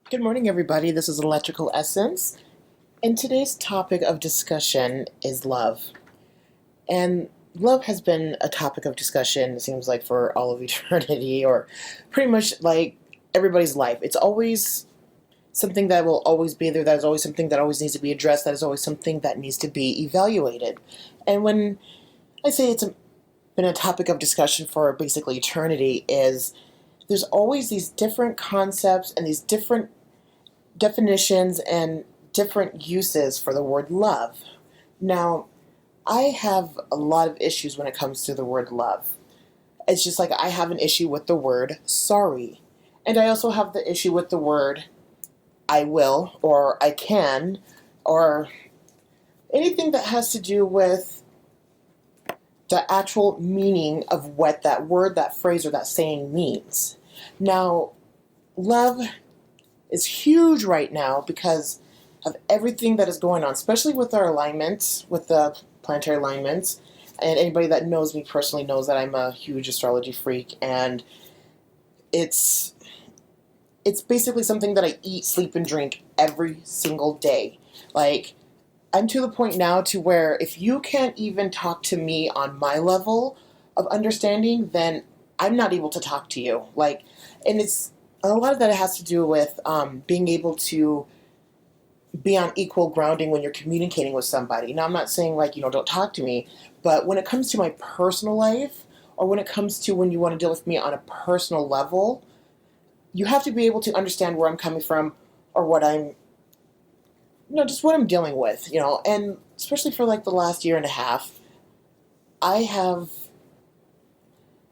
Good morning, everybody. This is Electrical Essence, and today's topic of discussion is love. And love has been a topic of discussion, it seems like, for all of eternity, or pretty much like everybody's life. It's always something that will always be there, that is always something that always needs to be addressed, that is always something that needs to be evaluated. And when I say been a topic of discussion for basically eternity, is there's always these different concepts and these different definitions and different uses for the word love. Now, I have a lot of issues when it comes to the word love. It's just like I have an issue with the word sorry. And I also have the issue with the word I will or I can or anything that has to do with the actual meaning of what that word, that phrase, or that saying means. Now, love is huge right now because of everything that is going on, especially with our alignments, with the planetary alignments. And anybody that knows me personally knows that I'm a huge astrology freak, and it's basically something that I eat, sleep, and drink every single day. Like, I'm to the point now to where if you can't even talk to me on my level of understanding, then I'm not able to talk to you. Like, and it's a lot of that has to do with being able to be on equal grounding when you're communicating with somebody. Now, I'm not saying like, don't talk to me, but when it comes to my personal life, or when it comes to when you want to deal with me on a personal level, you have to be able to understand where I'm coming from, or what I'm, just what I'm dealing with, and especially for like the last year and a half, I have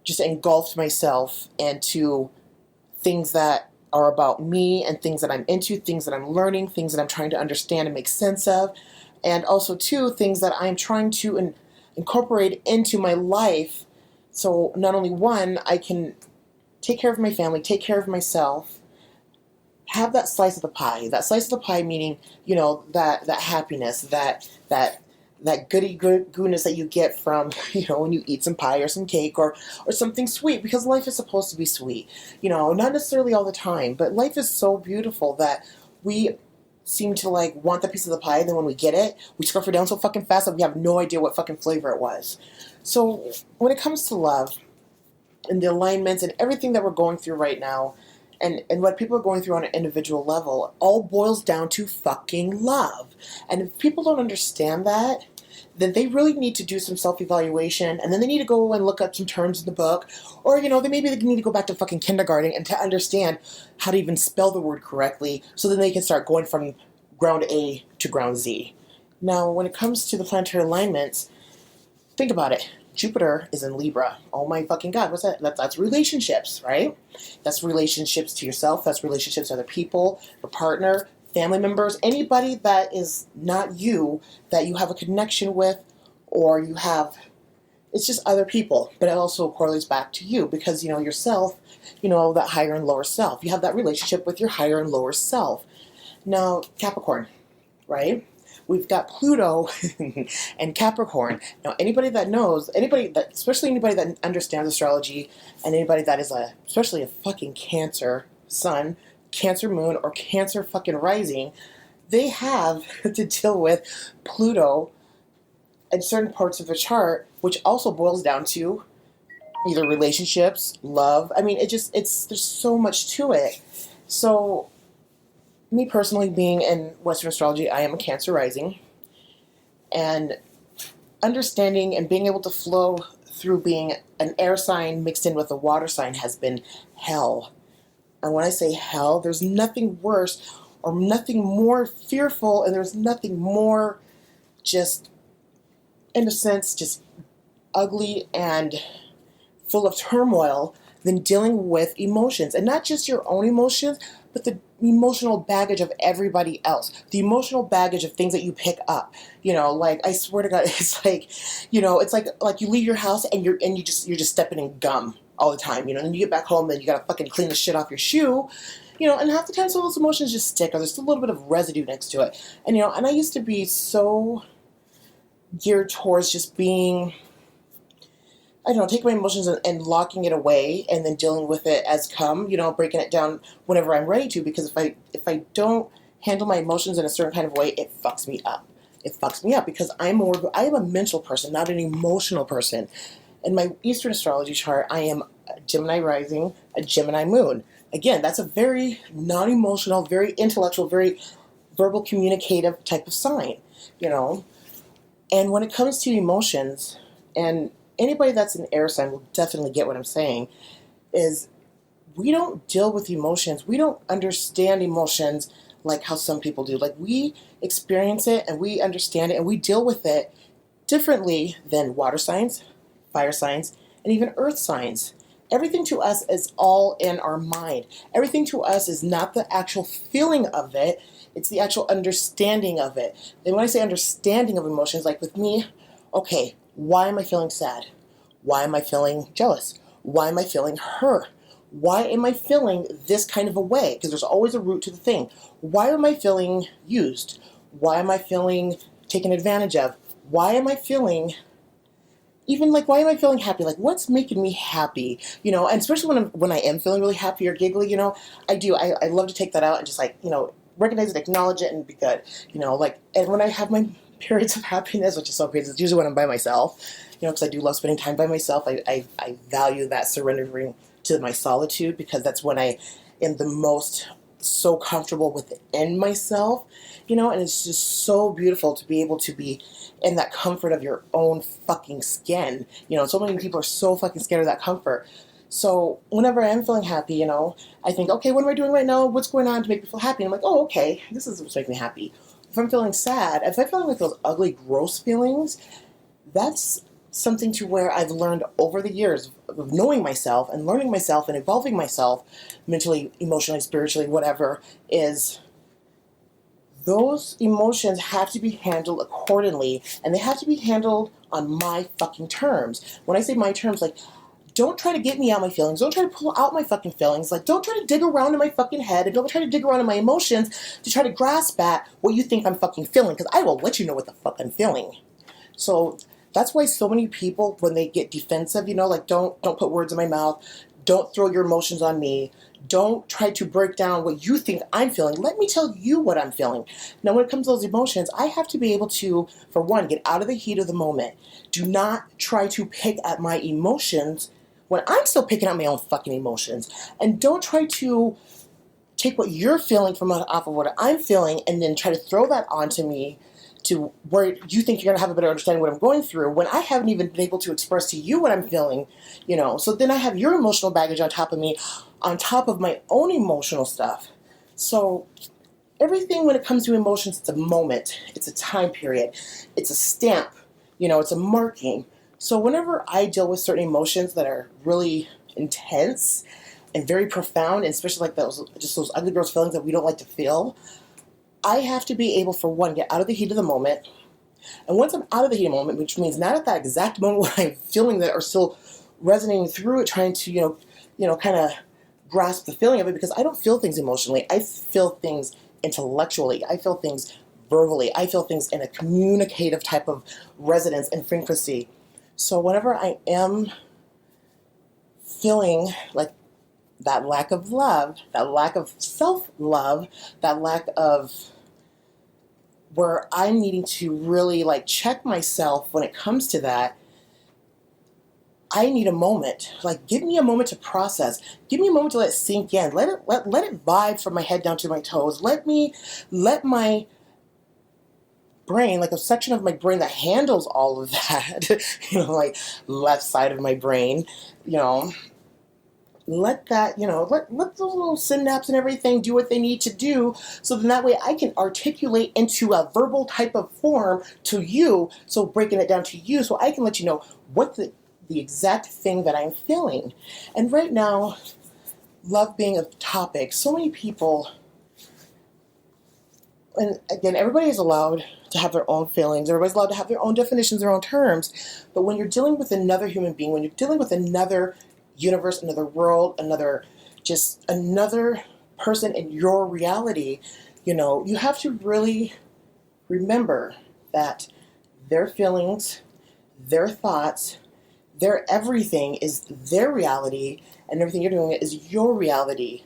just engulfed myself into things that are about me and things that I'm into, things that I'm learning, things that I'm trying to understand and make sense of, and also, too, things that I'm trying to incorporate into my life. So not only one, I can take care of my family, take care of myself, have that slice of the pie. That slice of the pie meaning, that happiness, that goodness that you get from, when you eat some pie or some cake or something sweet, because life is supposed to be sweet. Not necessarily all the time, but life is so beautiful that we seem to like want the piece of the pie, and then when we get it, we scarf it down so fucking fast that we have no idea what fucking flavor it was. So when it comes to love and the alignments and everything that we're going through right now, and what people are going through on an individual level, all boils down to fucking love. And if people don't understand that, then they really need to do some self-evaluation, and then they need to go and look up some terms in the book, or, they need to go back to fucking kindergarten and to understand how to even spell the word correctly, so then they can start going from ground A to ground Z. Now, when it comes to the planetary alignments, think about it. Jupiter is in Libra. Oh my fucking God, what's that? That's relationships, right? That's relationships to yourself. That's relationships to other people, your partner, family members, anybody that is not you, that you have a connection with, or it's just other people. But it also correlates back to you because, yourself, that higher and lower self. You have that relationship with your higher and lower self. Now, Capricorn, right? We've got Pluto and Capricorn. Now, especially anybody that understands astrology, and anybody that is especially a fucking Cancer sun, Cancer moon, or Cancer fucking rising, they have to deal with Pluto in certain parts of the chart, which also boils down to either relationships, love. I mean, there's so much to it. So, me personally, being in Western astrology, I am a Cancer rising, and understanding and being able to flow through being an air sign mixed in with a water sign has been hell. And when I say hell, there's nothing worse or nothing more fearful, and there's nothing more just, in a sense, just ugly and full of turmoil than dealing with emotions. And not just your own emotions, but the emotional baggage of everybody else. The emotional baggage of things that you pick up. Like, I swear to God, it's like, it's like you leave your house and you're just stepping in gum all the time, and then you get back home, then you gotta fucking clean the shit off your shoe, and half the time some of those emotions just stick, or there's still a little bit of residue next to it. And, and I used to be so geared towards just being, I don't know, taking my emotions and locking it away and then dealing with it as come, breaking it down whenever I'm ready to, because if I don't handle my emotions in a certain kind of way, it fucks me up. It fucks me up because I am a mental person, not an emotional person. In my Eastern astrology chart, I am a Gemini rising, a Gemini moon. Again, that's a very non-emotional, very intellectual, very verbal communicative type of sign, And when it comes to emotions, and anybody that's an air sign will definitely get what I'm saying, is we don't deal with emotions. We don't understand emotions like how some people do. Like, we experience it and we understand it and we deal with it differently than water signs, fire signs, and even earth signs. Everything to us is all in our mind. Everything to us is not the actual feeling of it, it's the actual understanding of it. And when I say understanding of emotions, like with me, okay, why am I feeling sad? Why am I feeling jealous? Why am I feeling hurt? Why am I feeling this kind of a way? Because there's always a root to the thing. Why am I feeling used? Why am I feeling taken advantage of? Why am I feeling, even like, why am I feeling happy? Like, what's making me happy? And especially when I am feeling really happy or giggly, I love to take that out and just like, recognize it, acknowledge it, and be good. And when I have my periods of happiness, which is so crazy, it's usually when I'm by myself, because I do love spending time by myself. I value that surrendering to my solitude, because that's when I am the most so comfortable within myself, and it's just so beautiful to be able to be in that comfort of your own fucking skin. So many people are so fucking scared of that comfort. So whenever I am feeling happy, I think, okay, what am I doing right now? What's going on to make me feel happy? And I'm like, oh, okay, this is what's making me happy. If I'm feeling sad, if I'm feeling like those ugly, gross feelings, that's something to where I've learned over the years of knowing myself and learning myself and evolving myself mentally, emotionally, spiritually, whatever, is those emotions have to be handled accordingly, and they have to be handled on my fucking terms. When I say my terms, like, don't try to get me out my feelings. Don't try to pull out my fucking feelings. Like, don't try to dig around in my fucking head, and don't try to dig around in my emotions to try to grasp at what you think I'm fucking feeling, because I will let you know what the fuck I'm feeling. So that's why so many people, when they get defensive, like, don't put words in my mouth. Don't throw your emotions on me. Don't try to break down what you think I'm feeling. Let me tell you what I'm feeling. Now, when it comes to those emotions, I have to be able to, for one, get out of the heat of the moment. Do not try to pick at my emotions when I'm still picking at my own fucking emotions. And don't try to take what you're feeling from off of what I'm feeling and then try to throw that onto me to where you think you're going to have a better understanding of what I'm going through when I haven't even been able to express to you what I'm feeling, So then I have your emotional baggage on top of me, on top of my own emotional stuff. So everything when it comes to emotions, it's a moment, it's a time period, it's a stamp, it's a marking. So whenever I deal with certain emotions that are really intense and very profound, and especially like those ugly gross feelings that we don't like to feel, I have to be able, for one, get out of the heat of the moment. And once I'm out of the heat of the moment, which means not at that exact moment when I'm feeling that or still resonating through it, trying to, kind of grasp the feeling of it, because I don't feel things emotionally. I feel things intellectually. I feel things verbally. I feel things in a communicative type of resonance and frequency. So whenever I am feeling like that lack of love, that lack of self-love, that lack of where I'm needing to really like check myself when it comes to that, I need a moment. Like, give me a moment to process. Give me a moment to let it sink in. Let it vibe from my head down to my toes. Let my brain, like a section of my brain that handles all of that, like left side of my brain, let that, let those little synapses and everything do what they need to do, so then that way I can articulate into a verbal type of form to you, so breaking it down to you, so I can let you know what the exact thing that I'm feeling. And right now, love being a topic, so many people, and again, everybody is allowed to have their own feelings, everybody's allowed to have their own definitions, their own terms, but when you're dealing with another human being, when you're dealing with another universe, another world, another person in your reality, you have to really remember that their feelings, their thoughts, Their everything is their reality, and everything you're doing is your reality.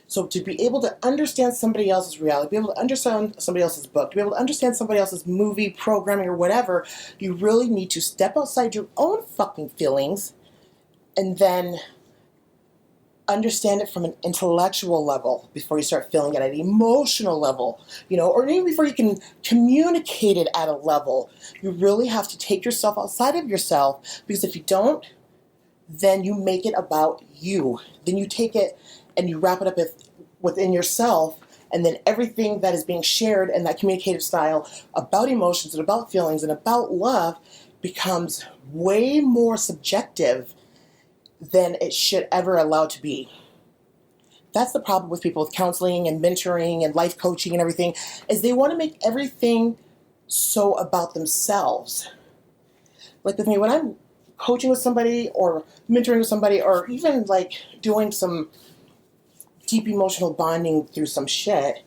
So to be able to understand somebody else's reality, be able to understand somebody else's book, to be able to understand somebody else's movie, programming, or whatever, you really need to step outside your own fucking feelings and then understand it from an intellectual level before you start feeling it at an emotional level, or even before you can communicate it at a level. You really have to take yourself outside of yourself, because if you don't, then you make it about you. Then you take it and you wrap it up within yourself, and then everything that is being shared in that communicative style about emotions and about feelings and about love becomes way more subjective than it should ever allow to be. That's the problem with people with counseling and mentoring and life coaching and everything, is they want to make everything so about themselves. Like with me, when I'm coaching with somebody or mentoring with somebody, or even like doing some deep emotional bonding through some shit,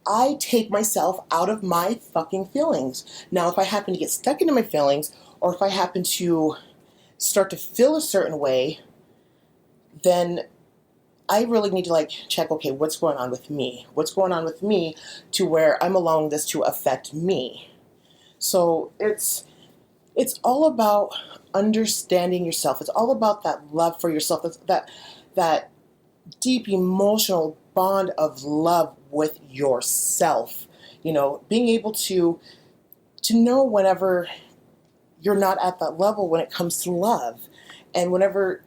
I take myself out of my fucking feelings. Now, if I happen to get stuck into my feelings, or if I happen to start to feel a certain way, then I really need to check, okay, what's going on with me? What's going on with me to where I'm allowing this to affect me? So it's all about understanding yourself. It's all about that love for yourself. It's that deep emotional bond of love with yourself. Being able to know whenever you're not at that level when it comes to love, and whenever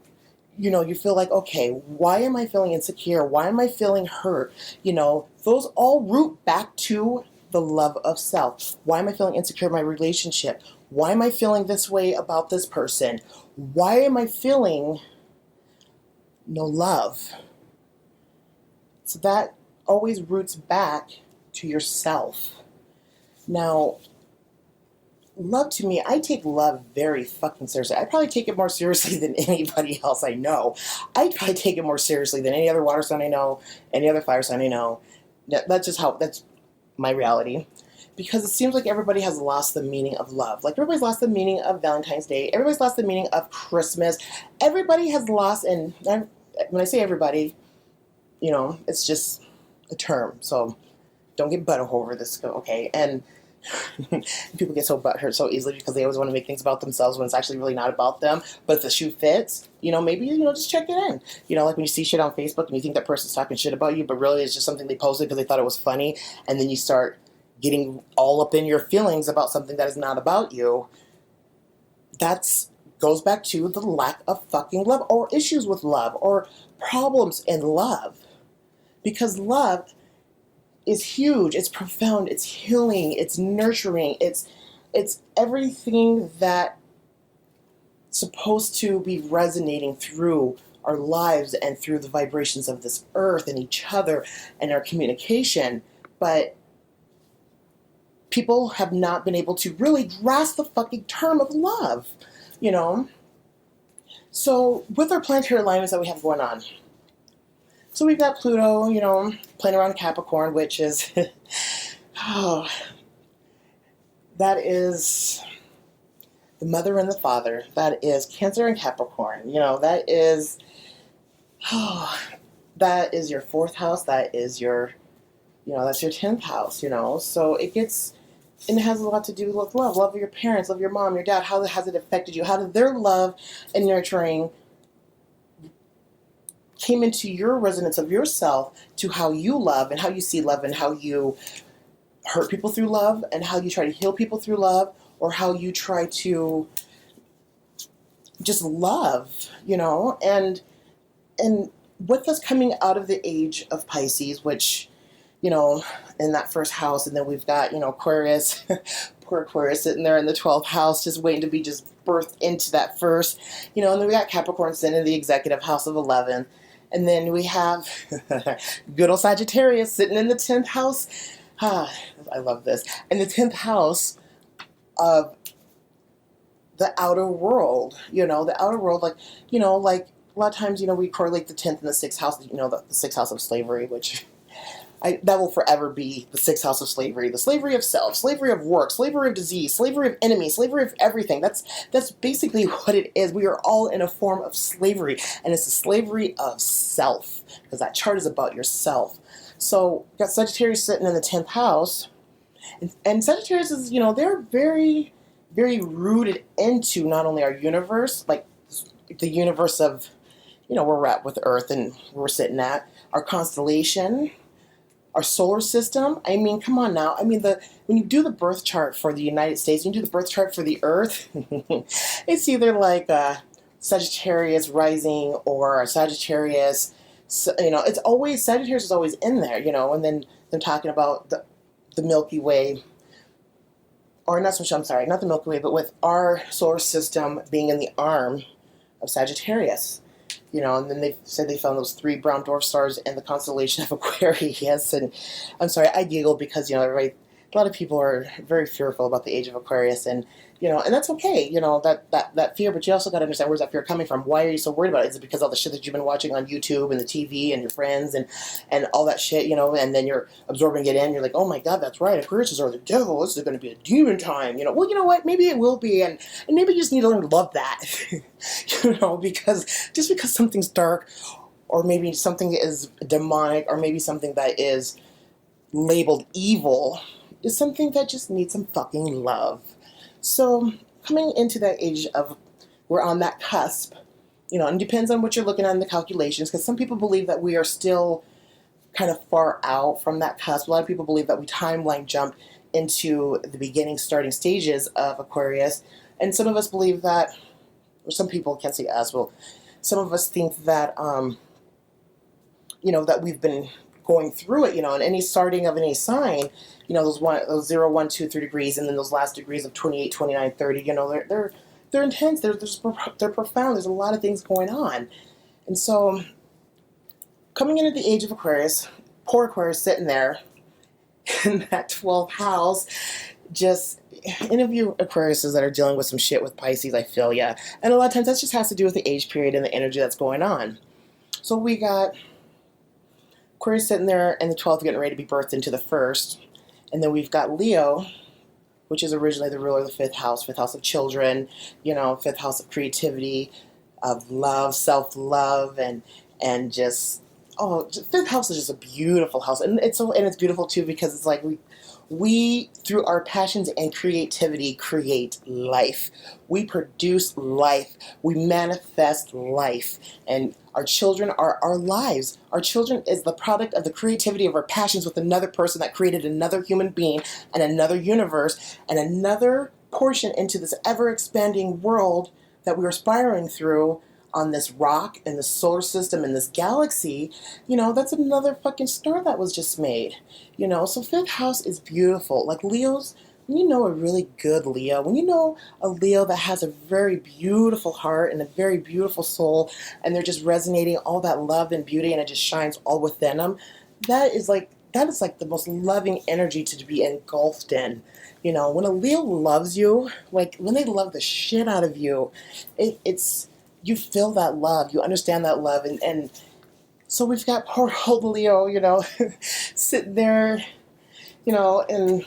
you feel like, okay, why am I feeling insecure? Why am I feeling hurt? Those all root back to the love of self. Why am I feeling insecure in my relationship? Why am I feeling this way about this person? Why am I feeling no love? So that always roots back to yourself. Now, love to me, I take love very fucking seriously. I probably take it more seriously than anybody else I know. I probably take it more seriously than any other water sign I know, any other fire sign I know. That's my reality. Because it seems like everybody has lost the meaning of love. Like everybody's lost the meaning of Valentine's Day. Everybody's lost the meaning of Christmas. Everybody has lost, and when I say everybody, it's just a term. So don't get butthurt over this, okay? And people get so butthurt so easily because they always want to make things about themselves when it's actually really not about them. But if the shoe fits, maybe, just check it in. Like when you see shit on Facebook and you think that person's talking shit about you, but really it's just something they posted because they thought it was funny. And then you start getting all up in your feelings about something that is not about you. That's goes back to the lack of fucking love, or issues with love, or problems in love. Because love is huge, it's profound, it's healing, it's nurturing, it's everything that's supposed to be resonating through our lives and through the vibrations of this earth and each other and our communication. But people have not been able to really grasp the fucking term of love, So with our planetary alignments that we have going on, so we've got Pluto, playing around Capricorn, which is, that is the mother and the father. That is Cancer and Capricorn. That is your fourth house. That is your, that's your 10th house, So it gets, and it has a lot to do with love. Love of your parents, love of your mom, your dad. How has it affected you? How did their love and nurturing came into your resonance of yourself to how you love and how you see love and how you hurt people through love and how you try to heal people through love, or how you try to just love, and with us coming out of the age of Pisces, which, in that first house, and then we've got, Aquarius, poor Aquarius sitting there in the 12th house just waiting to be just birthed into that first, and then we got Capricorn sitting in the executive house of 11. And then we have good old Sagittarius sitting in the 10th house. I love this. In the 10th house of the outer world. The outer world, like a lot of times, we correlate the 10th and the 6th house, the 6th house of slavery, which that will forever be the sixth house of slavery. The slavery of self, slavery of work, slavery of disease, slavery of enemy, slavery of everything. That's basically what it is. We are all in a form of slavery, and it's the slavery of self, because that chart is about yourself. So we've got Sagittarius sitting in the 10th house, and Sagittarius is, they're very, very rooted into not only our universe, like the universe of, where we're at with Earth and where we're sitting at, our constellation, our solar system. I mean, come on now. I mean, when you do the birth chart for the United States, you do the birth chart for the Earth, it's either like Sagittarius rising or Sagittarius. So, it's always, Sagittarius is always in there, and then they're talking about the Milky Way, or not so much, I'm sorry, not the Milky Way, but with our solar system being in the arm of Sagittarius. And then they said they found those 3 brown dwarf stars in the constellation of Aquarius. And I'm sorry, I giggle because, everybody, a lot of people are very fearful about the age of Aquarius, and and that's okay, that fear, but you also got to understand, where's that fear coming from? Why are you so worried about it? Is it because all the shit that you've been watching on YouTube and the TV and your friends and all that shit, and then you're absorbing it in, you're like, oh my God, that's right, Aquarius are the devil, this is going to be a demon time, well, you know what, maybe it will be, and maybe you just need to learn to love that, because just because something's dark, or maybe something is demonic, or maybe something that is labeled evil, is something that just needs some fucking love. So coming into that age of, we're on that cusp, and it depends on what you're looking at in the calculations, because some people believe that we are still kind of far out from that cusp. A lot of people believe that we timeline jump into the beginning, starting stages of Aquarius, and some of us believe that, or some people, can't say us, well, some of us think that, that we've been going through it, and any starting of any sign, those 0, 1, 2, 3 degrees, and then those last degrees of 28, 29, 30, they're intense, they're profound, there's a lot of things going on. And so, coming into the age of Aquarius, poor Aquarius sitting there in that 12th house, just, any of you Aquariuses that are dealing with some shit with Pisces, I feel ya. And a lot of times that just has to do with the age period and the energy that's going on. So we got Aquarius sitting there in the 12th, getting ready to be birthed into the 1st. And then we've got Leo, which is originally the ruler of the 5th house of children, 5th house of creativity, of love, self-love, and just, 5th house is just a beautiful house. And it's beautiful too, because it's like we, through our passions and creativity, create life. We produce life. We manifest life. And our children are our lives. Our children is the product of the creativity of our passions with another person that created another human being and another universe and another portion into this ever-expanding world that we're spiraling through on this rock, in the solar system, in this galaxy. That's another fucking star that was just made. So 5th house is beautiful. Like Leo's, when you know a really good Leo, when you know a Leo that has a very beautiful heart and a very beautiful soul, and they're just resonating all that love and beauty, and it just shines all within them, that is like the most loving energy to be engulfed in. When a Leo loves you, like when they love the shit out of you, it's you feel that love, you understand that love, and so we've got poor old Leo, sitting there, in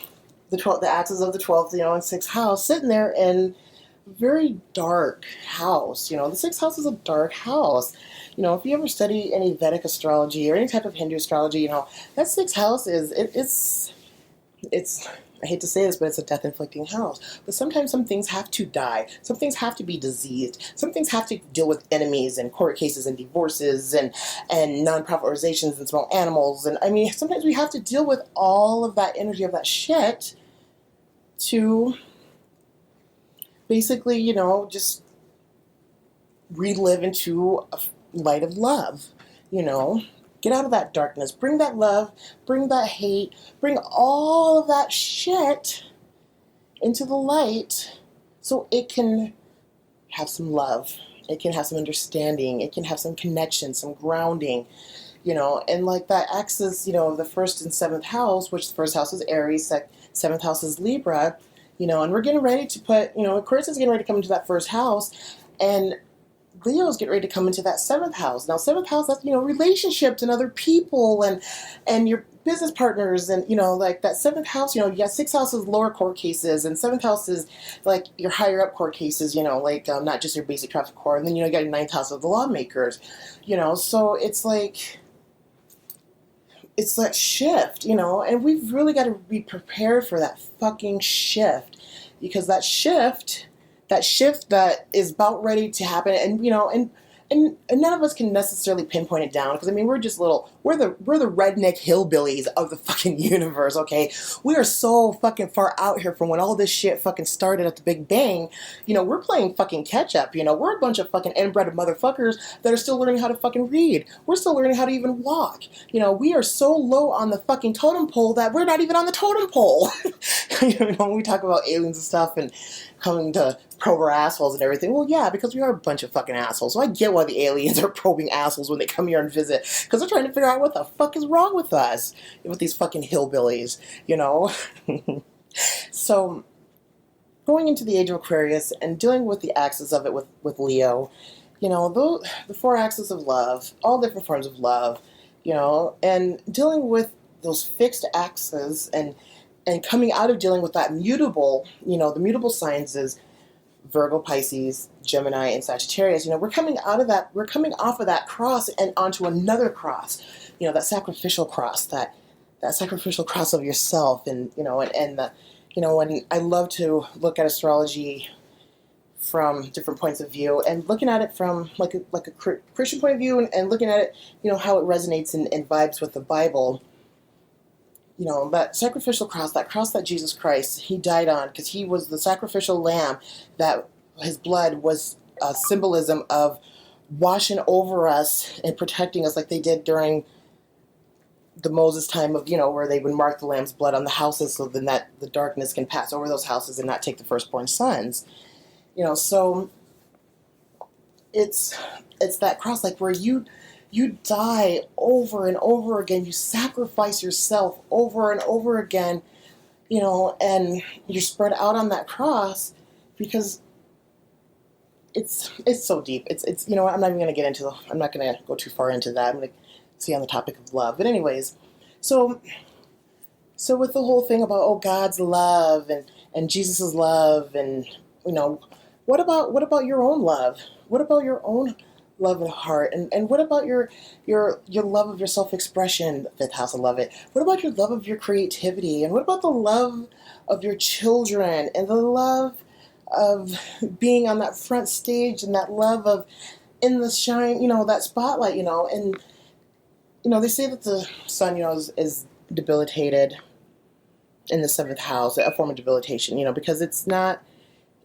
the axis of the 12th, in 6th house, sitting there in a very dark house. The 6th house is a dark house. If you ever study any Vedic astrology or any type of Hindu astrology, that 6th house it's I hate to say this, but it's a death-inflicting house. But sometimes some things have to die. Some things have to be diseased. Some things have to deal with enemies and court cases and divorces and non-profit organizations and small animals. And I mean, sometimes we have to deal with all of that energy of that shit to basically, just relive into a light of love, Get out of that darkness. Bring that love. Bring that hate. Bring all of that shit into the light so it can have some love. It can have some understanding. It can have some connection, some grounding, And like that axis, the 1st and 7th house, which the 1st house is Aries, 7th house is Libra, and we're getting ready to put, Aquarius is getting ready to come into that 1st house, and Leo's getting ready to come into that 7th house. Now, 7th house, that's, relationships and other people and your business partners, and like that seventh house, you got sixth house is lower court cases, and seventh house is like your higher up court cases, like not just your basic traffic court, and then you got your ninth house of the lawmakers, so it's like it's that shift, and we've really got to be prepared for that fucking shift, because that shift that is about ready to happen, and none of us can necessarily pinpoint it down, because we're just we're the redneck hillbillies of the fucking universe, okay? We are so fucking far out here from when all this shit fucking started at the Big Bang. We're playing fucking catch up. We're a bunch of fucking inbred motherfuckers that are still learning how to fucking read. We're still learning how to even walk. We are so low on the fucking totem pole that we're not even on the totem pole. When we talk about aliens and stuff and coming to probe our assholes and everything. Well, yeah, because we are a bunch of fucking assholes. So I get why the aliens are probing assholes when they come here and visit, because they're trying to figure out what the fuck is wrong with us, with these fucking hillbillies, So, going into the age of Aquarius and dealing with the axis of it with Leo, the four axes of love, all different forms of love, and dealing with those fixed axes and coming out of dealing with that mutable, the mutable signs is Virgo, Pisces, Gemini, and Sagittarius. We're coming out of that. We're coming off of that cross and onto another cross. That sacrificial cross, that sacrificial cross of yourself, and and I love to look at astrology from different points of view, and looking at it from like a Christian point of view, and looking at it, how it resonates and vibes with the Bible. That sacrificial cross, that cross that Jesus Christ, he died on, because he was the sacrificial lamb, that his blood was a symbolism of washing over us and protecting us, like they did during the Moses time of, where they would mark the lamb's blood on the houses, so then that the darkness can pass over those houses and not take the firstborn sons. So it's that cross, like, where you die over and over again. You sacrifice yourself over and over again, and you're spread out on that cross, because it's so deep. It's I'm not even going to get into I'm not going to go too far into that. I'm going to see on the topic of love. But anyways, so with the whole thing about God's love and Jesus's love, and what about your own love? What about your own love and heart, and what about your love of your self-expression, fifth house? I love it. What about your love of your creativity, and what about the love of your children, and the love of being on that front stage, and that love of in the shine, that spotlight, and they say that the sun, is debilitated in the seventh house, a form of debilitation, because it's not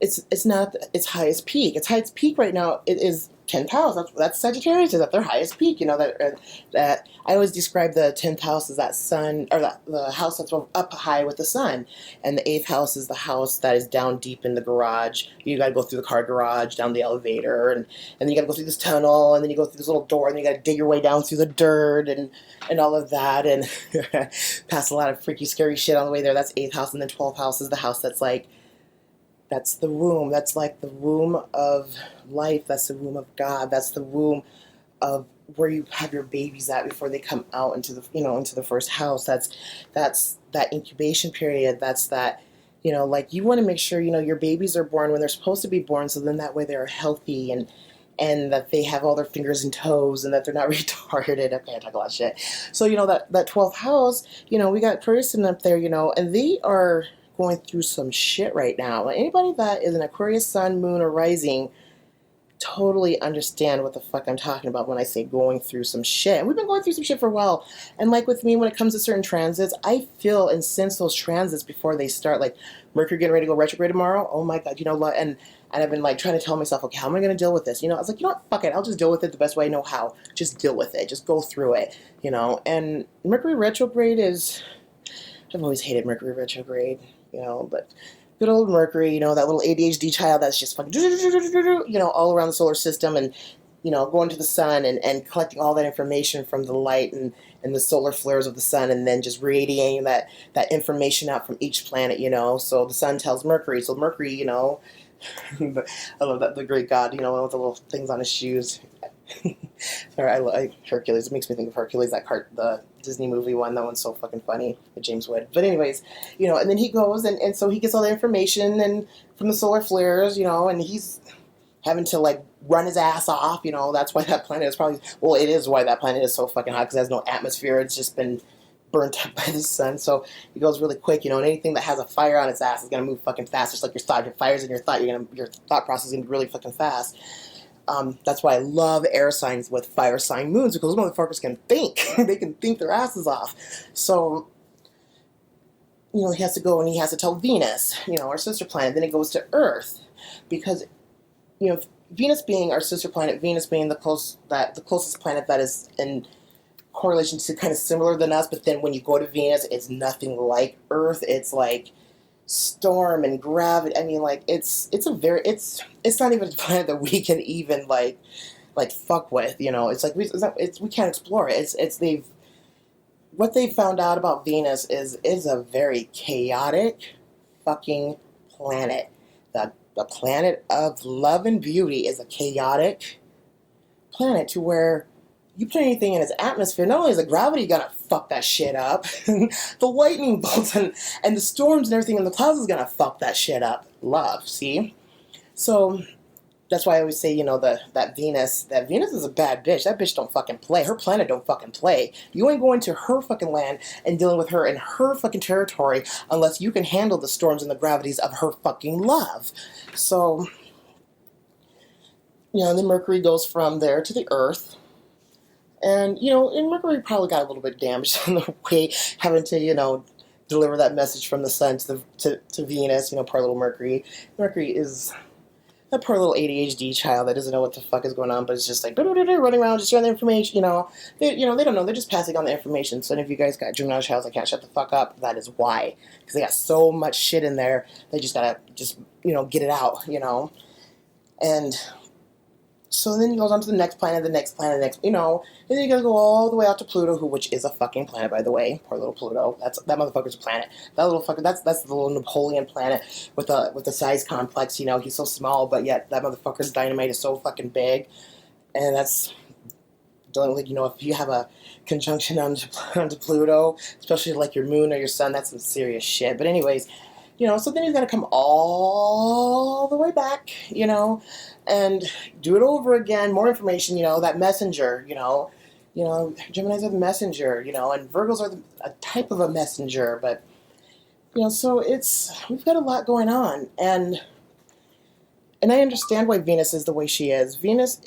its highest peak. Its highest peak right now, it is 10th house. That's Sagittarius is at their highest peak. That I always describe the 10th house as that sun, or the house that's up high with the sun, and the 8th house is the house that is down deep in the garage. You got to go through the car garage, down the elevator, and then you got to go through this tunnel, and then you go through this little door, and you got to dig your way down through the dirt and all of that, and pass a lot of freaky, scary shit on the way there. That's 8th house, and then 12th house is the house that's like, that's the womb. That's like the womb of life. That's the womb of God. That's the womb of where you have your babies at before they come out into the into the first house. That's that incubation period. That's that like, you want to make sure your babies are born when they're supposed to be born, so then that way they're healthy and that they have all their fingers and toes, and that they're not retarded. Okay, I talk a lot of shit. So that 12th house, we got Aquarius sitting up there, and they are going through some shit right now. Anybody that is an Aquarius sun, moon, or rising totally understand what the fuck I'm talking about when I say going through some shit. And we've been going through some shit for a while. And like with me, when it comes to certain transits, I feel and sense those transits before they start. Like Mercury getting ready to go retrograde tomorrow. Oh my God, and I've been like trying to tell myself, okay, how am I going to deal with this? I was like, fuck it. I'll just deal with it the best way I know how. Just deal with it. Just go through it, And Mercury retrograde is, I've always hated Mercury retrograde. But good old Mercury, that little ADHD child that's just fucking, all around the solar system, and, going to the sun and collecting all that information from the light and the solar flares of the sun, and then just radiating that information out from each planet, So the sun tells Mercury. So Mercury, I love that, the great God, with the little things on his shoes. Sorry, I like Hercules. It makes me think of Hercules, the Disney movie one. That one's so fucking funny with James Wood. But anyways, and then he goes and so he gets all the information and from the solar flares, and he's having to like run his ass off. That's why that planet is probably, well, it is why that planet is so fucking hot, because it has no atmosphere. It's just been burnt up by the sun, so it goes really quick, and anything that has a fire on its ass is gonna move fucking fast, just like your thought. Your fire's in your thought, your thought process is gonna be really fucking fast. That's why I love air signs with fire sign moons, because those motherfuckers can think. They can think their asses off. So, he has to go and he has to tell Venus, our sister planet. Then it goes to Earth, because, Venus being our sister planet, Venus being the closest planet that is in correlation to kind of similar than us, but then when you go to Venus, it's nothing like Earth. It's like storm and gravity. I mean, like it's not even a planet that we can even like fuck with. It's like we can't explore it. What they've found out about Venus is a very chaotic fucking planet. The planet of love and beauty is a chaotic planet, to where you put anything in its atmosphere, not only is the gravity gonna fuck that shit up, the lightning bolts and the storms and everything in the clouds is gonna fuck that shit up. Love, see? So that's why I always say, that Venus is a bad bitch. That bitch don't fucking play. Her planet don't fucking play. You ain't going to her fucking land and dealing with her in her fucking territory unless you can handle the storms and the gravities of her fucking love. So, then Mercury goes from there to the Earth. And, and Mercury probably got a little bit damaged on the way, having to, deliver that message from the sun to Venus. Poor little Mercury. Mercury is that poor little ADHD child that doesn't know what the fuck is going on, but it's just like running around, just sharing the information. They don't know. They're just passing on the information. So if you guys got Gemini childs that can't shut the fuck up, that is why, because they got so much shit in there. They just gotta get it out. And so then he goes on to the next planet, and then you gotta go all the way out to Pluto, which is a fucking planet, by the way. Poor little Pluto. That motherfucker's a planet. That little fucker, that's the little Napoleon planet with the size complex. He's so small, but yet that motherfucker's dynamite is so fucking big. And that's, if you have a conjunction onto Pluto, especially like your moon or your sun, that's some serious shit. But anyways, so then he's got to come all the way back, and do it over again. More information, that messenger, Geminis are the messenger, and Virgos are a type of a messenger. But, so we've got a lot going on. And I understand why Venus is the way she is. Venus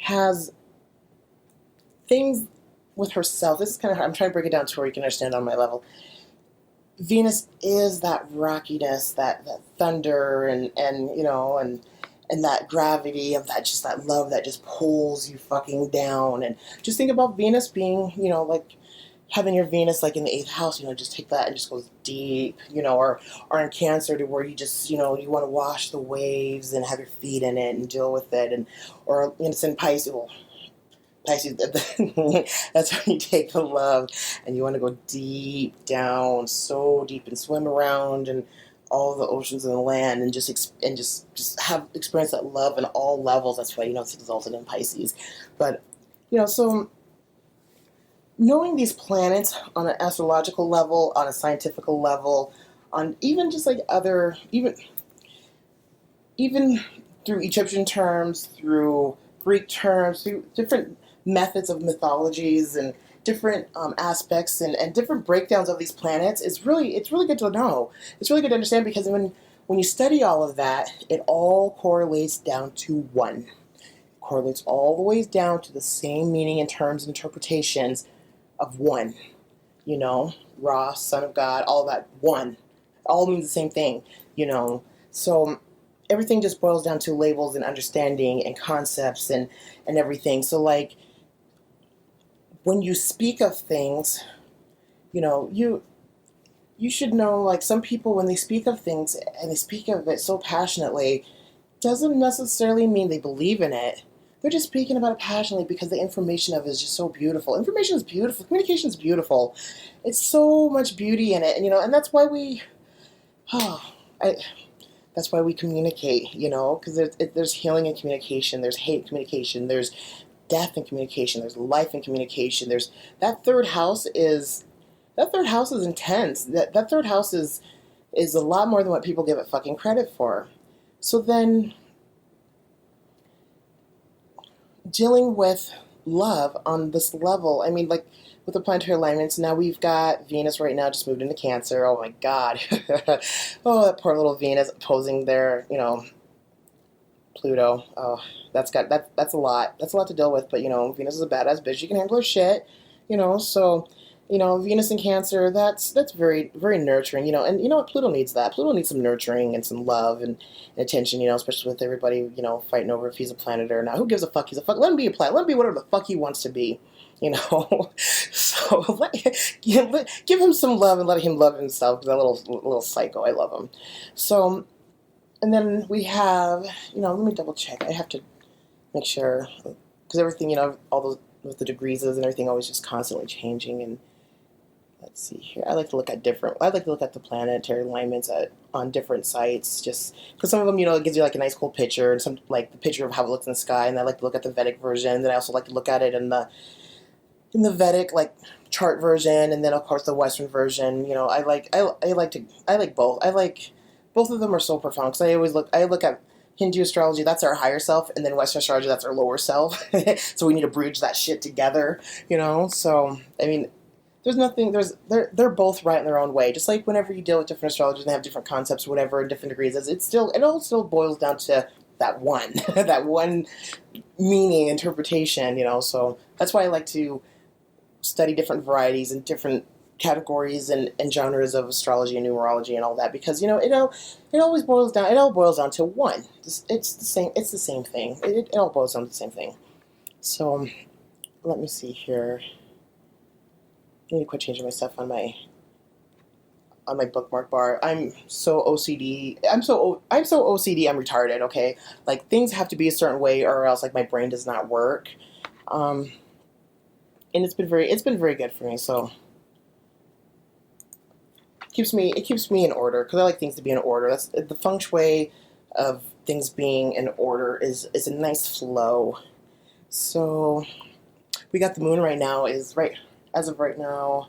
has things with herself. This is kind of hard. I'm trying to break it down to where you can understand on my level. Venus is that rockiness, that thunder, and that gravity of that love that just pulls you fucking down. And just think about Venus being, like having your Venus like in the 8th house, just take that and just goes deep, or in Cancer, to where you just, you want to wash the waves and have your feet in it and deal with it, or it's in Pisces. Well, Pisces, that's when you take the love and you want to go deep down, so deep, and swim around and all the oceans and the land, and just have experience that love in all levels. That's why it's resulted in Pisces. But so knowing these planets on an astrological level, on a scientific level, on even just like other even through Egyptian terms, through Greek terms, through different methods of mythologies and different aspects and different breakdowns of these planets, it's really good to know. It's really good to understand, because when you study all of that, it all correlates down to one. It correlates all the ways down to the same meaning in terms and interpretations of one. Ra, Son of God, all that, one. All means the same thing, So everything just boils down to labels and understanding and concepts and everything. So like, when you speak of things, you should know, like, some people, when they speak of things and they speak of it so passionately, doesn't necessarily mean they believe in it. They're just speaking about it passionately because the information of it is just so beautiful. Information is beautiful. Communication is beautiful. It's so much beauty in it. And, and that's why that's That's why we communicate, you know, because there's healing in communication, there's hate in communication, there's death in communication, there's life in communication. There's that third house is intense. That third house is a lot more than what people give it fucking credit for. So then dealing with love on this level, I mean, like with the planetary alignments, now we've got Venus right now just moved into Cancer. Oh my God. Oh, that poor little Venus opposing their, you know, Pluto. Oh, that's a lot. That's a lot to deal with, but you know, Venus is a badass bitch. She can handle her shit, you know, so you know, Venus in Cancer, that's very, very nurturing, you know, and you know what, Pluto needs that. Pluto needs some nurturing and some love and attention, you know, especially with everybody, you know, fighting over if he's a planet or not. Who gives a fuck? He's a fuck. Let him be a planet. Let him be whatever the fuck he wants to be, you know. So give him some love and let him love himself. That little psycho, I love him. So, and then we have, you know, let me double check. I have to make sure because everything, you know, all those with the degrees and everything always just constantly changing. And let's see here. I like to look at the planetary alignments on different sites, just because some of them, you know, it gives you like a nice cool picture and some like the picture of how it looks in the sky. And I like to look at the Vedic version. And then I also like to look at it in the Vedic like chart version, and then of course the Western version. You know, I like both. I like both of them are so profound because I look at Hindu astrology, that's our higher self, and then Western astrology, that's our lower self. So we need to bridge that shit together, you know. So I mean, they're both right in their own way. Just like whenever you deal with different astrologers, they have different concepts, whatever, in different degrees. It all still boils down to that one, that one meaning interpretation, you know. So that's why I like to study different varieties and different categories and genres of astrology and numerology and all that, because you know it all boils down to one. It's the same thing. It all boils down to the same thing. So let me see here. I need to quit changing my stuff on my bookmark bar. I'm so OCD. I'm so OCD. I'm retarded. Okay, like things have to be a certain way, or else like my brain does not work. And it's been very good for me. So it keeps me in order because I like things to be in order. That's the feng shui of things being in order is a nice flow. So we got the moon right now as of right now.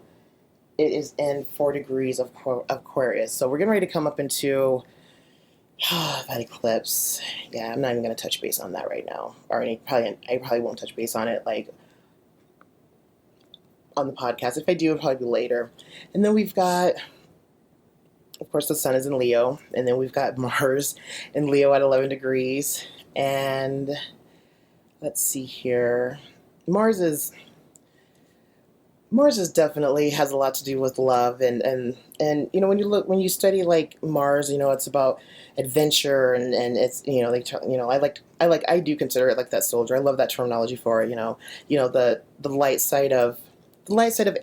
It is in 4 degrees of Aquarius. So we're getting ready to come up into that eclipse. Yeah, I'm not even going to touch base on that right now. I probably won't touch base on it like on the podcast. If I do, it'll probably be later. And then we've got, of course, the sun is in Leo. And then we've got Mars in Leo at 11 degrees. And let's see here. Mars is definitely has a lot to do with love and you know, when you study like Mars, you know, it's about adventure and it's, you know, I do consider it like that soldier. I love that terminology for it, you know, the light side of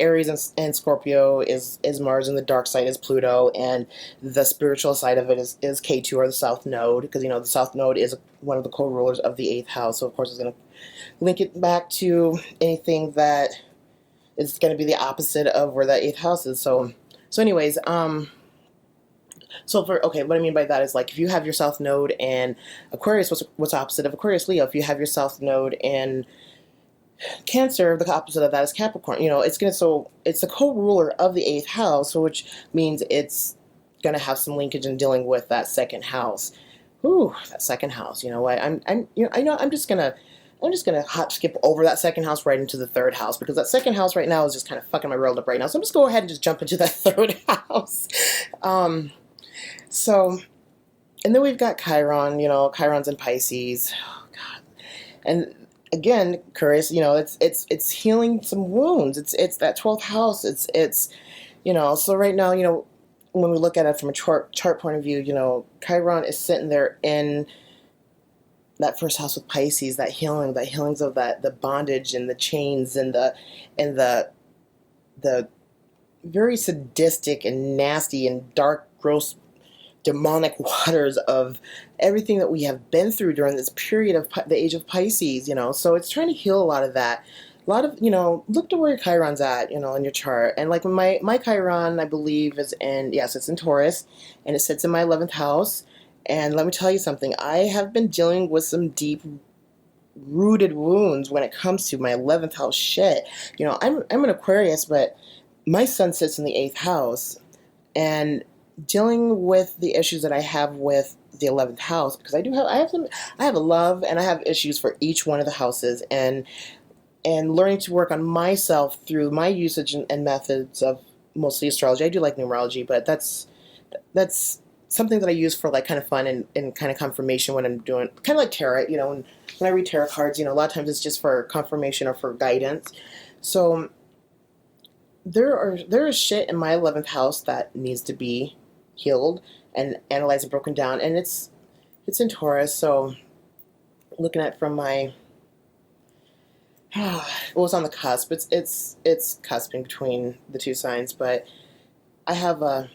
Aries and Scorpio is Mars, and the dark side is Pluto, and the spiritual side of it is K2, or the South Node, because you know the South Node is one of the co-rulers of the 8th house. So of course it's going to link it back to anything that is going to be the opposite of where that 8th house is. So anyways, what I mean by that is like if you have your South Node in Aquarius, what's opposite of Aquarius? Leo. If you have your South Node in Cancer, the opposite of that is Capricorn. You know, it's the co-ruler of the 8th house, so which means it's going to have some linkage in dealing with that second house. Ooh, that second house. You know what? I'm just gonna hop skip over that second house right into the 3rd house, because that second house right now is just kind of fucking my world up right now. So I'm just go ahead and just jump into that 3rd house. So, and then we've got Chiron. You know, Chiron's in Pisces. Oh God, and again, curious. You know, it's healing some wounds. It's that 12th house. It's you know. So right now, you know, when we look at it from a chart point of view, you know, Chiron is sitting there in that 1st house with Pisces, that healings of the bondage and the chains and the very sadistic and nasty and dark, gross, demonic waters of everything that we have been through during this period of the age of Pisces, you know. So it's trying to heal a lot of that. A lot of, you know, look to where your Chiron's at, you know, in your chart. And like my Chiron, I believe, it's in Taurus, and it sits in my 11th house. And let me tell you something, I have been dealing with some deep rooted wounds when it comes to my 11th house shit. I'm an Aquarius, but my sun sits in the 8th house, and dealing with the issues that I have with the 11th house, because I have a love and I have issues for each one of the houses, and learning to work on myself through my usage and methods of mostly astrology. I do like numerology, but that's something that I use for like kind of fun and kind of confirmation when I'm doing kind of like tarot. When I read tarot cards, a lot of times it's just for confirmation or for guidance. So there is shit in my 11th house that needs to be healed and analyzed and broken down, and it's in Taurus. So looking at from my well, it's on the cusp. It's cusping between the two signs, but I have a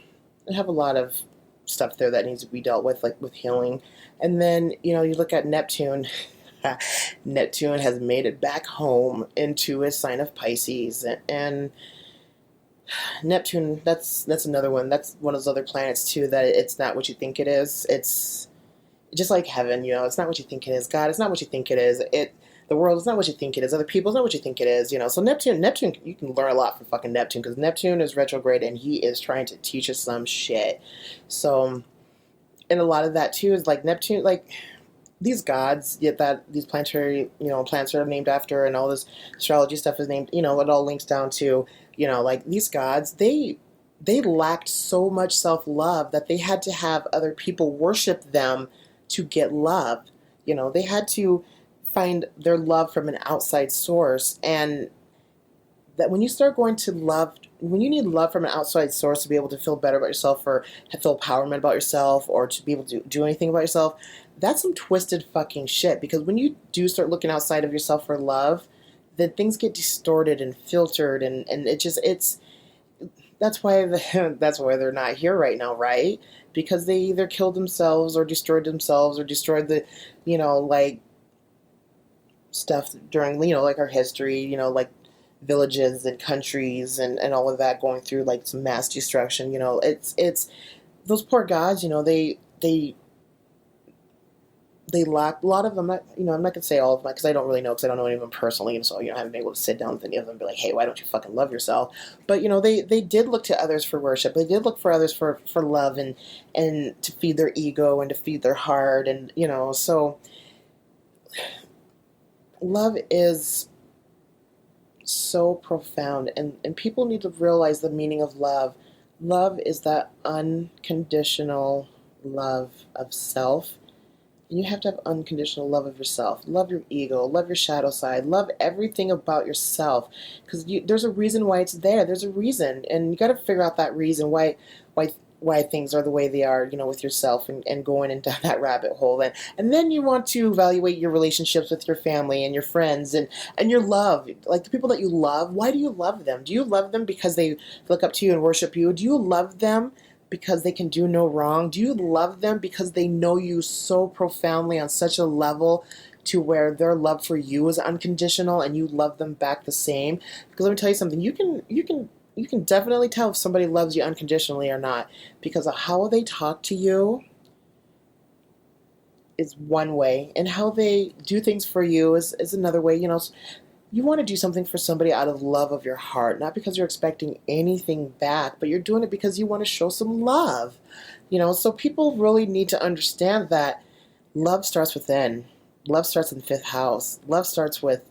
lot of stuff there that needs to be dealt with, like with healing. And then you look at Neptune. Neptune has made it back home into a sign of Pisces, and Neptune, that's another one. That's one of those other planets too, that it's not what you think it is. It's just like heaven, it's not what you think it is. God, it's not what you think it is. The world is not what you think it is. Other people is not what you think it is. So Neptune, you can learn a lot from fucking Neptune, because Neptune is retrograde and he is trying to teach us some shit. So, and a lot of that too is like Neptune, like these gods, yet that these planetary, planets are named after, and all this astrology stuff is named, it all links down to, like these gods, they lacked so much self-love that they had to have other people worship them to get love. They had to find their love from an outside source, and that when you start going to love, when you need love from an outside source to be able to feel better about yourself, or feel empowerment about yourself, or to be able to do anything about yourself, that's some twisted fucking shit. Because when you do start looking outside of yourself for love, then things get distorted and filtered, and that's why that's why they're not here right now, right? Because they either killed themselves or destroyed the, like stuff during, like our history, like villages and countries and all of that going through like some mass destruction. It's those poor gods, they lack a lot of them. I'm not gonna say all of them because I don't really know, because I don't know any of them personally, and so I haven't been able to sit down with any of them and be like, hey, why don't you fucking love yourself? But they did look to others for worship. They did look for others for love and to feed their ego and to feed their heart, and so love is so profound, and people need to realize the meaning of love. Love is that unconditional love of self. And you have to have unconditional love of yourself. Love your ego, love your shadow side, love everything about yourself, because there's a reason why it's there. There's a reason, and you got to figure out that reason why things are the way they are, with yourself, and going into that rabbit hole. And then you want to evaluate your relationships with your family and your friends and your love. Like the people that you love, why do you love them? Do you love them because they look up to you and worship you? Do you love them because they can do no wrong? Do you love them because they know you so profoundly on such a level to where their love for you is unconditional and you love them back the same? Because let me tell you something, you can definitely tell if somebody loves you unconditionally or not, because of how they talk to you is one way, and how they do things for you is another way. You want to do something for somebody out of love of your heart, not because you're expecting anything back, but you're doing it because you want to show some love. So people really need to understand that love starts within. Love starts in the 5th house. Love starts with,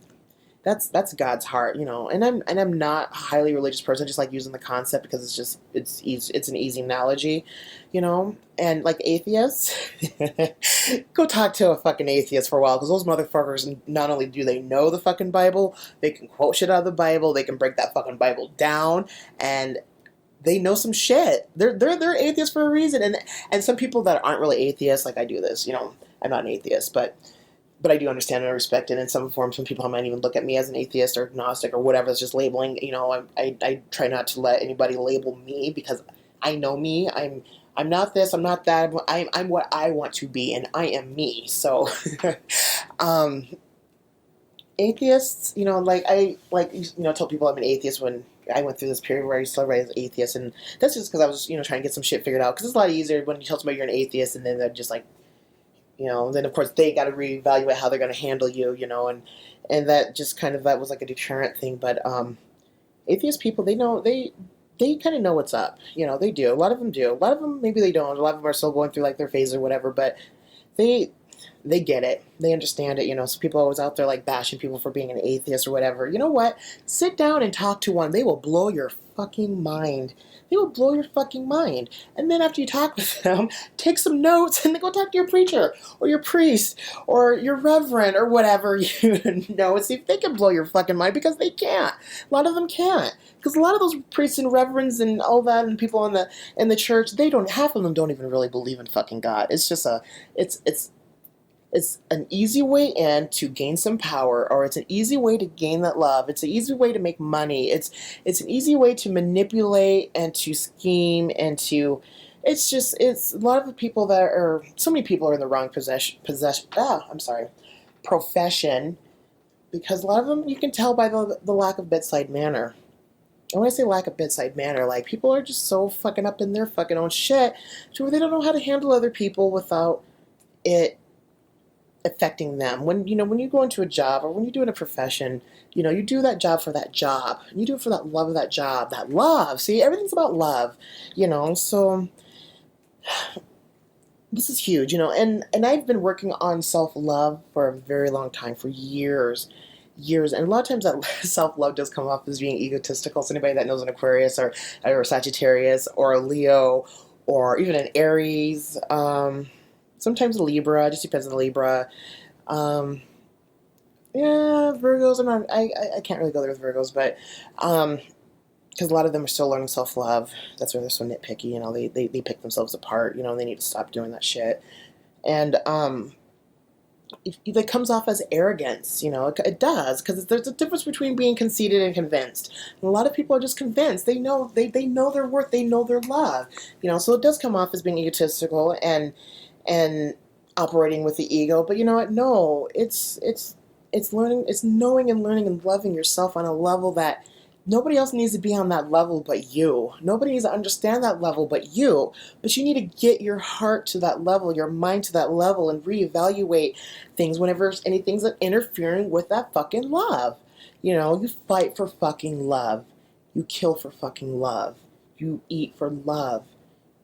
that's God's heart, and I'm not a highly religious person. I just like using the concept because it's easy, it's an easy analogy, and like atheists, go talk to a fucking atheist for a while, because those motherfuckers, not only do they know the fucking Bible, they can quote shit out of the Bible, they can break that fucking Bible down, and they know some shit. They're atheists for a reason, and some people that aren't really atheists, like I do this, I'm not an atheist, but I do understand and I respect it in some form. Some people might even look at me as an atheist or agnostic or whatever. It's just labeling. I try not to let anybody label me, because I know me. I'm not this. I'm not that. I'm what I want to be, and I am me. So, atheists, I tell people I'm an atheist when I went through this period where I used to write as atheist, and that's just because I was, trying to get some shit figured out. Because it's a lot easier when you tell somebody you're an atheist, and then they're just like, then of course they got to reevaluate how they're going to handle you, and that just kind of that was like a deterrent thing. But atheist people, they kind of know what's up, they do. A lot of them do. A lot of them maybe they don't. A lot of them are still going through like their phase or whatever, but they get it. They understand it, So people are always out there like bashing people for being an atheist or whatever. You know what? Sit down and talk to one. They will blow your fucking mind. They will blow your fucking mind. And then after you talk with them, take some notes and then go talk to your preacher or your priest or your reverend or whatever you know and see if they can blow your fucking mind, because they can't. A lot of them can't. Because a lot of those priests and reverends and all that and people in the church, half of them don't even really believe in fucking God. It's just it's an easy way in to gain some power, or it's an easy way to gain that love. It's an easy way to make money. It's an easy way to manipulate and to scheme and to. It's a lot of the people so many people are in the wrong profession, because a lot of them you can tell by the lack of bedside manner. And when I say lack of bedside manner, like people are just so fucking up in their fucking own shit to where they don't know how to handle other people without it affecting them. When you go into a job or when you're doing a profession, you do that job for that job. You do it for that love of that job. That love. See, everything's about love, So this is huge, and I've been working on self-love for a very long time, for years. And a lot of times that self-love does come off as being egotistical. So anybody that knows an Aquarius or Sagittarius or a Leo or even an Aries, sometimes a Libra, just depends on the Libra. Yeah, Virgos, I can't really go there with Virgos, but because a lot of them are still learning self-love. That's why they're so nitpicky, they pick themselves apart, and they need to stop doing that shit. And it comes off as arrogance, it does, because there's a difference between being conceited and convinced. And a lot of people are just convinced. They know their worth, they know their love, so it does come off as being egotistical and operating with the ego. But you know what? No, it's learning, it's knowing and learning and loving yourself on a level that nobody else needs to be on that level but you. Nobody needs to understand that level but you. But you need to get your heart to that level, your mind to that level, and reevaluate things whenever anything's interfering with that fucking love. You fight for fucking love. You kill for fucking love. You eat for love.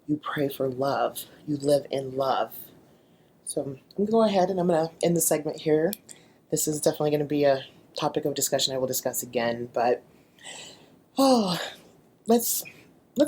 You pray for love. You live in love. So I'm going to go ahead and I'm going to end the segment here. This is definitely going to be a topic of discussion I will discuss again. But, let's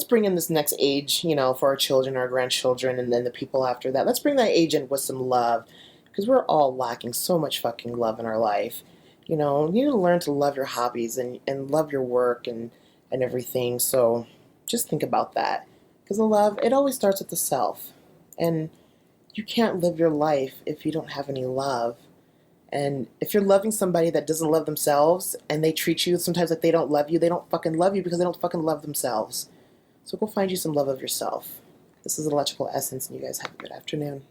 bring in this next age, for our children, our grandchildren, and then the people after that. Let's bring that age in with some love, because we're all lacking so much fucking love in our life. You need to learn to love your hobbies and love your work and everything. So just think about that. Because the love, it always starts with the self. And you can't live your life if you don't have any love. And if you're loving somebody that doesn't love themselves and they treat you sometimes like they don't love you, they don't fucking love you because they don't fucking love themselves. So go find you some love of yourself. This is Electrical Essence, and you guys have a good afternoon.